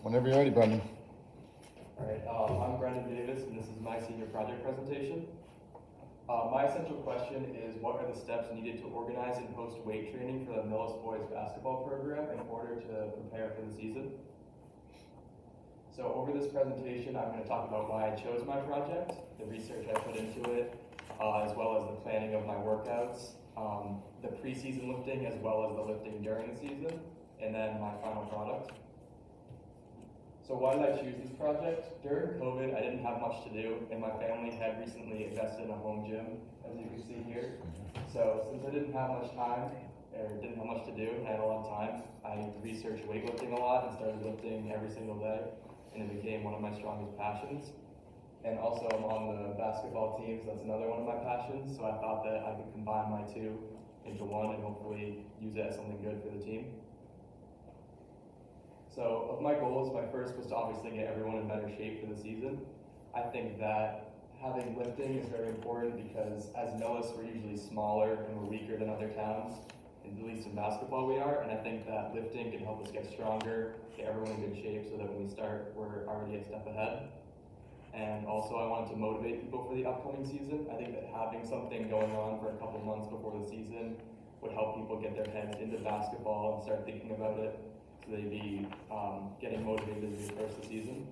Whenever you're ready, Brendan. All right, I'm Brendan Davis, and this is my senior project presentation. My essential question is, what are the steps needed to organize and host weight training for the Millis boys basketball program in order to prepare for the season? So over this presentation, I'm going to talk about why I chose my project, the research I put into it, as well as the planning of my workouts, the preseason lifting, as well as the lifting during the season, and then my final product. So why did I choose this project? During COVID, I didn't have much to do, and my family had recently invested in a home gym, as you can see here. So since I didn't have much time, or didn't have much to do, and I had a lot of time, I researched weightlifting a lot and started lifting every single day, and it became one of my strongest passions. And also I'm on the basketball team, so that's another one of my passions, so I thought that I could combine my two into one and hopefully use it as something good for the team. So of my goals, my first was to obviously get everyone in better shape for the season. I think that having lifting is very important because as Millis, we're usually smaller and we're weaker than other towns, at least in basketball we are, and I think that lifting can help us get stronger, get everyone in good shape so that when we start, we're already a step ahead. And also I wanted to motivate people for the upcoming season. I think that having something going on for a couple months before the season would help people get their heads into basketball and start thinking about it. So they'd be getting motivated as they approach the season.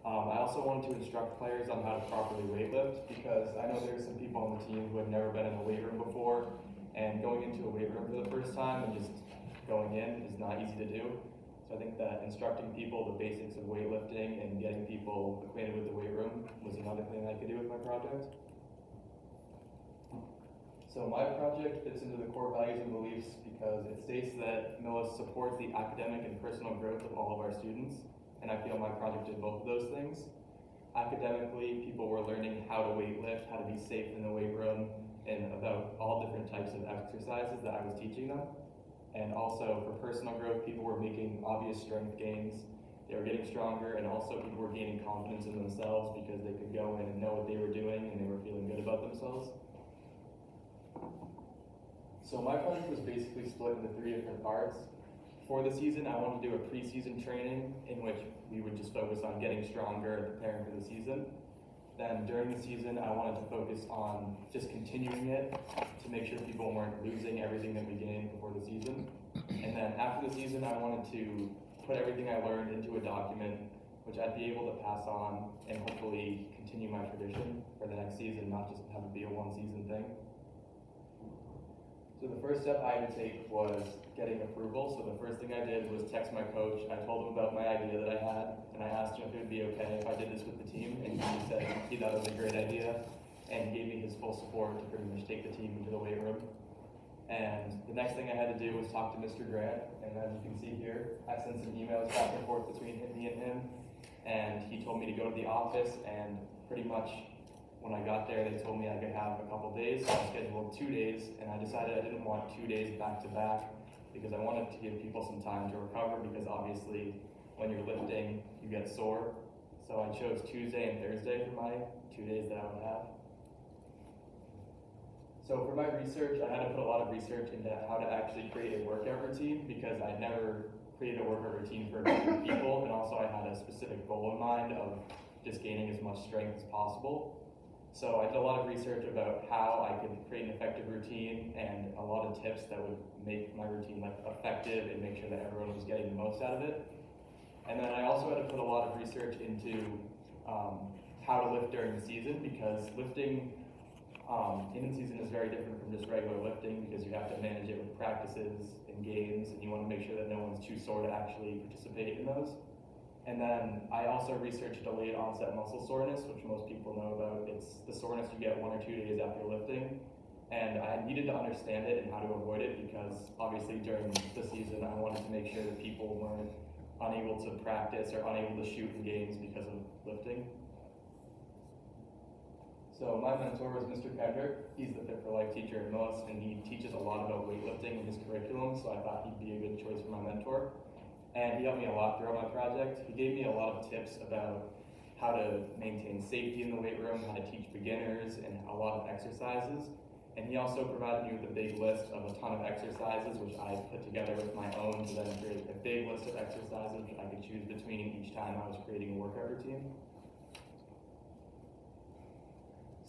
I also wanted to instruct players on how to properly weightlift because I know there's some people on the team who have never been in a weight room before, and going into a weight room for the first time and just going in is not easy to do. So I think that instructing people the basics of weightlifting and getting people acquainted with the weight room was another thing I could do with my project. So my project fits into the core values and beliefs because it states that Millis supports the academic and personal growth of all of our students, and I feel my project did both of those things. Academically, people were learning how to weightlift, how to be safe in the weight room, and about all different types of exercises that I was teaching them. And also for personal growth, people were making obvious strength gains. They were getting stronger, and also people were gaining confidence in themselves because they could go in and know what they were doing and they were feeling good about themselves. So my project was basically split into 3 different parts. For the season, I wanted to do a preseason training in which we would just focus on getting stronger and preparing for the season. Then during the season, I wanted to focus on just continuing it to make sure people weren't losing everything that we gained before the season. And then after the season, I wanted to put everything I learned into a document which I'd be able to pass on and hopefully continue my tradition for the next season, not just have it be a one-season thing. So the first step I had to take was getting approval. So the first thing I did was text my coach. I told him about my idea that I had, and I asked him if it would be okay if I did this with the team, and he said he thought it was a great idea, and he gave me his full support to pretty much take the team into the weight room. And the next thing I had to do was talk to Mr. Grant, and as you can see here, I sent some emails back and forth between me and him, and he told me to go to the office, and pretty much when I got there, they told me I could have a couple days, so I scheduled 2 days, and I decided I didn't want 2 days back to back because I wanted to give people some time to recover because obviously when you're lifting, you get sore. So I chose Tuesday and Thursday for my 2 days that I would have. So for my research, I had to put a lot of research into how to actually create a workout routine because I never created a workout routine for people, and also I had a specific goal in mind of just gaining as much strength as possible. So I did a lot of research about how I could create an effective routine and a lot of tips that would make my routine effective and make sure that everyone was getting the most out of it. And then I also had to put a lot of research into how to lift during the season because lifting in the season is very different from just regular lifting because you have to manage it with practices and games, and you want to make sure that no one's too sore to actually participate in those. And then I also researched delayed onset muscle soreness, which most people know about. It's the soreness you get 1 or 2 days after lifting. And I needed to understand it and how to avoid it because obviously during the season, I wanted to make sure that people weren't unable to practice or unable to shoot in games because of lifting. So my mentor was Mr. Kendrick. He's the Fit for Life teacher at Millis, and he teaches a lot about weightlifting in his curriculum, so I thought he'd be a good choice for my mentor. And he helped me a lot throughout my project. He gave me a lot of tips about how to maintain safety in the weight room, how to teach beginners, and a lot of exercises. And he also provided me with a big list of a ton of exercises, which I put together with my own to then create a big list of exercises which I could choose between each time I was creating a workout routine.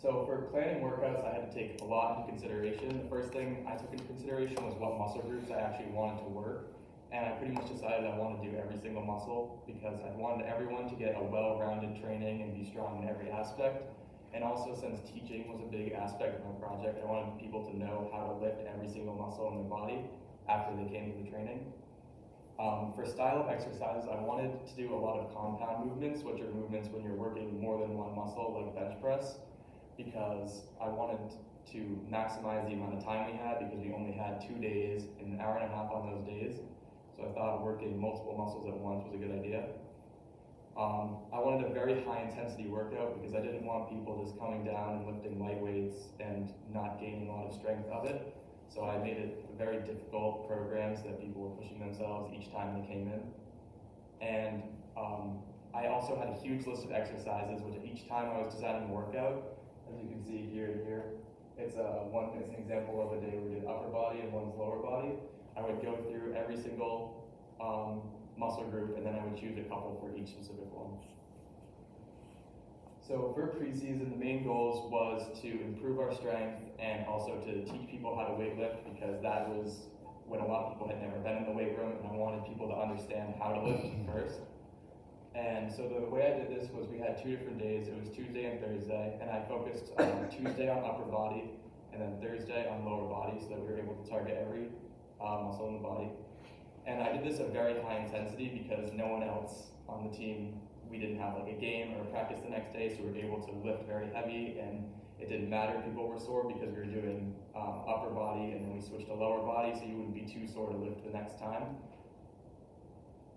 So for planning workouts, I had to take a lot into consideration. The first thing I took into consideration was what muscle groups I actually wanted to work. And I pretty much decided I wanted to do every single muscle because I wanted everyone to get a well-rounded training and be strong in every aspect. And also, since teaching was a big aspect of my project, I wanted people to know how to lift every single muscle in their body after they came to the training. For style of exercises, I wanted to do a lot of compound movements, which are movements when you're working more than one muscle, like bench press, because I wanted to maximize the amount of time we had because we only had 2 days and an hour and a half on those days. So I thought working multiple muscles at once was a good idea. I wanted a very high intensity workout because I didn't want people just coming down and lifting light weights and not gaining a lot of strength of it. So I made it very difficult programs that people were pushing themselves each time they came in. And I also had a huge list of exercises, which each time I was designing a workout, as you can see here and here, it's an example of a day where we did upper body and one's lower body. I would go through every single muscle group, and then I would choose a couple for each specific one. So for preseason, the main goals was to improve our strength and also to teach people how to weight lift, because that was when a lot of people had never been in the weight room, and I wanted people to understand how to lift first. And so the way I did this was we had 2 different days. It was Tuesday and Thursday, and I focused Tuesday on upper body and then Thursday on lower body so that we were able to target every muscle in the body. And I did this at very high intensity because no one else on the team, we didn't have like a game or a practice the next day, so we were able to lift very heavy, and it didn't matter if people were sore because we were doing upper body and then we switched to lower body, so you wouldn't be too sore to lift the next time.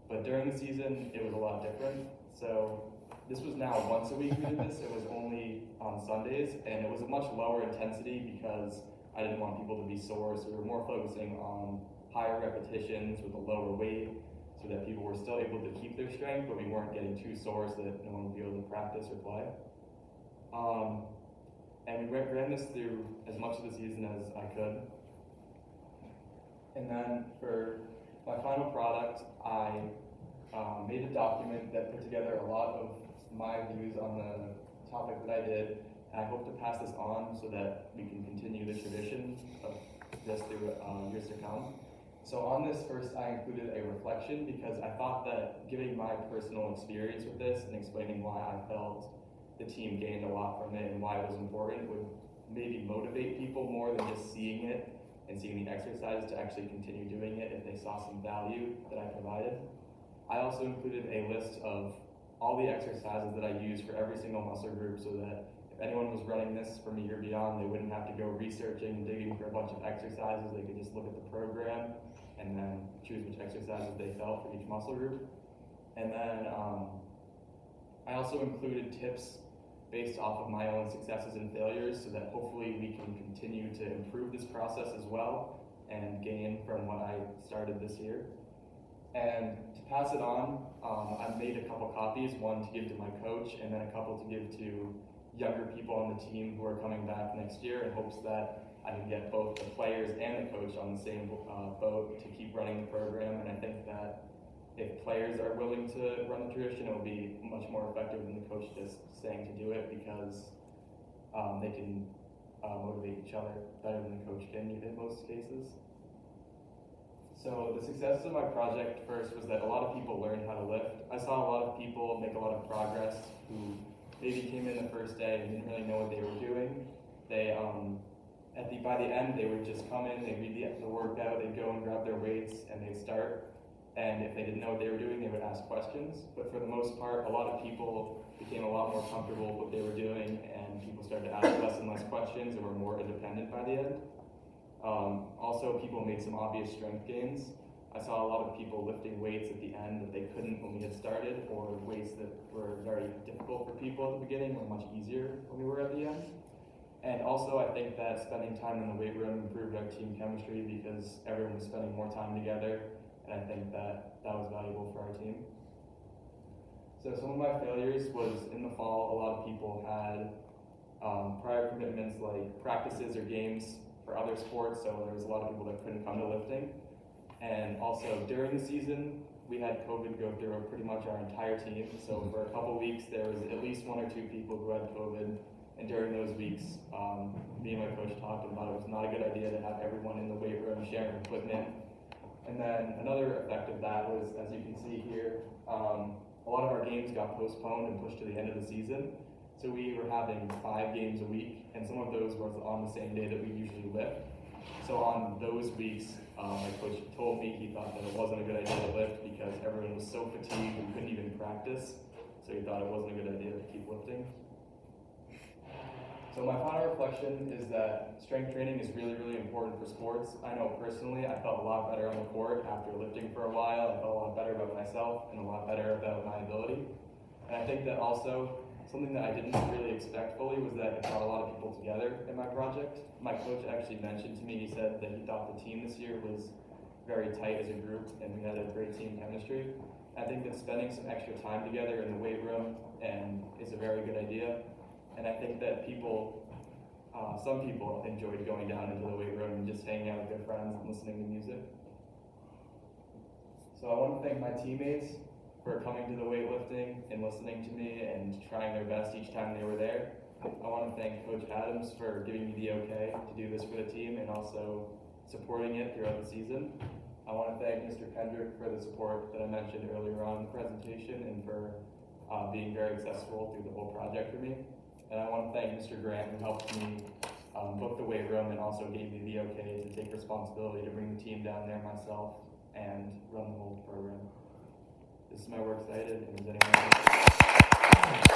But during the season, it was a lot different. So this was now once a week we did this. It was only on Sundays, and it was a much lower intensity because I didn't want people to be sore, so we were more focusing on higher repetitions with a lower weight so that people were still able to keep their strength, but we weren't getting too sore so that no one would be able to practice or play. And we ran this through as much of the season as I could. And then for my final product, I made a document that put together a lot of my views on the topic that I did, and I hope to pass this on so that we can continue the tradition of this through years to come. So on this first, I included a reflection because I thought that giving my personal experience with this and explaining why I felt the team gained a lot from it and why it was important would maybe motivate people more than just seeing it and seeing the exercise to actually continue doing it if they saw some value that I provided. I also included a list of all the exercises that I use for every single muscle group so that if anyone was running this from a year beyond, they wouldn't have to go researching and digging for a bunch of exercises. They could just look at the program and then choose which exercises they felt for each muscle group. And then I also included tips based off of my own successes and failures so that hopefully we can continue to improve this process as well and gain from what I started this year. And to pass it on, I made a couple copies, one to give to my coach and then a couple to give to younger people on the team who are coming back next year in hopes that I can get both the players and the coach on the same boat to keep running the program. And I think that if players are willing to run the tradition, it will be much more effective than the coach just saying to do it because they can motivate each other better than the coach can in most cases. So the success of my project first was that a lot of people learned how to lift. I saw a lot of people make a lot of progress who maybe came in the first day and didn't really know what they were doing. They by the end, they would just come in, they'd read the workout, they'd go and grab their weights, and they'd start. And if they didn't know what they were doing, they would ask questions. But for the most part, a lot of people became a lot more comfortable with what they were doing, and people started to ask less and less questions and were more independent by the end. Also, people made some obvious strength gains. I saw a lot of people lifting weights at the end that they couldn't when we had started, or weights that were very difficult for people at the beginning were much easier when we were at the end. And also, I think that spending time in the weight room improved our team chemistry because everyone was spending more time together, and I think that was valuable for our team. So some of my failures was in the fall, a lot of people had prior commitments like practices or games for other sports, so there was a lot of people that couldn't come to lifting. And also during the season, we had COVID go through pretty much our entire team. So for a couple weeks, there was at least 1 or 2 people who had COVID. And during those weeks, me and my coach talked about it was not a good idea to have everyone in the weight room sharing equipment. And then another effect of that was, as you can see here, a lot of our games got postponed and pushed to the end of the season. So we were having 5 games a week, and some of those were on the same day that we usually lift. So on those weeks, my coach told me he thought that it wasn't a good idea to lift because everyone was so fatigued we couldn't even practice. So he thought it wasn't a good idea to keep lifting. So my final reflection is that strength training is really, really important for sports. I know personally, I felt a lot better on the court after lifting for a while. I felt a lot better about myself and a lot better about my ability. And I think that also, something that I didn't really expect fully was that it brought a lot of people together in my project. My coach actually mentioned to me, he said that he thought the team this year was very tight as a group and we had a great team chemistry. I think that spending some extra time together in the weight room is a very good idea. And I think that some people enjoyed going down into the weight room and just hanging out with their friends and listening to music. So I want to thank my teammates for coming to the weightlifting and listening to me and trying their best each time they were there. I want to thank Coach Adams for giving me the okay to do this for the team and also supporting it throughout the season. I want to thank Mr. Kendrick for the support that I mentioned earlier on in the presentation and for being very accessible through the whole project for me. And I want to thank Mr. Grant who helped me book the weight room and also gave me the okay to take responsibility to bring the team down there myself and run the whole program. This is my work cited, and is anyone else?